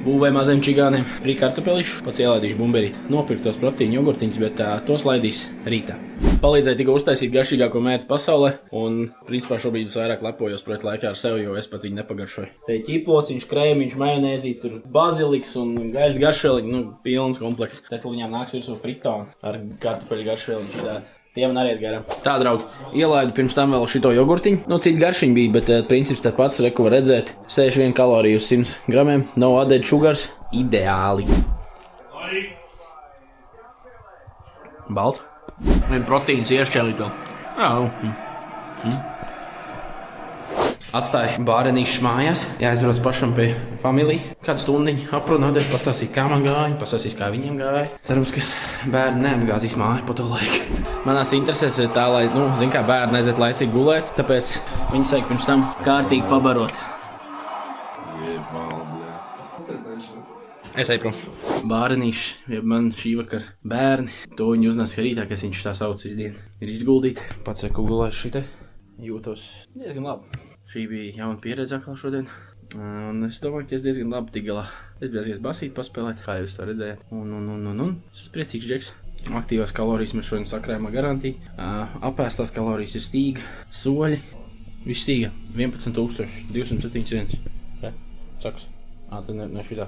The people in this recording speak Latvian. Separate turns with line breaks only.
Būvē maziem čigāniem. Rīt kartupelišu, pats ielaidīšu bumberīt. Nopirkt tos proteīnu jogurtiņus, bet tos laidīs rītā. Palīdzēja tikai uztaisīt garšīgāko mērci pasaulē, un principā šobrīd vairāk lepojos projekt laikā ar sevi, jo es pat viņu nepagaršoju. Te ķīplociņš, krēmiņš, majonēzīt, tur baziliks un gaļas garšvēliņš, pilns komplekss. Te viņām nāks virsū fritona ar kartupeļu garšvēliņš. Tiem man arī garam. Tā, draugi, ielaidu pirms tam vēl šito jogurtiņu. Cita garšiņa bija, bet princips tā pats, ko var redzēt. 61 kaloriju uz 100 gramiem. No added sugars. Ideāli. Balt. Vien proteīns iešķēlīt vēl. Atstāju bārenīšus mājās, jāizbrauc pašam pie familija. Kādu stundiņu aprunāt, pastāstīt, kā man gāja, pastāstīt, kā viņiem gāja. Cerams, ka bērni neapgāzīs māju pa to laiku. Manās interesēs ir tā, lai, kā bērni aiziet laicīgi gulēt, tāpēc viņus vajag pirms tam kārtīgi pabarot. Es eju prom. Bārenīši, ja man šī vakar bērni, to viņi uznās, ka rītā, kas viņš tā sauc visdien, ir izguldīti. Pats reku gulēšu šite, jūtos diezgan labi. Šī bija jauna pieredze atkal šodien, un es domāju, ka es diezgan labi tik galā. Es biju aizies basīt paspēlēt, kā jūs to redzējāt, un es esmu priecīgs džeks. Aktīvās kalorijas mēs šodien sakrājumā garantija, apēstās kalorijas ir stīga, soļi, viss stīga, 11 271. Sakas, te ne šitā,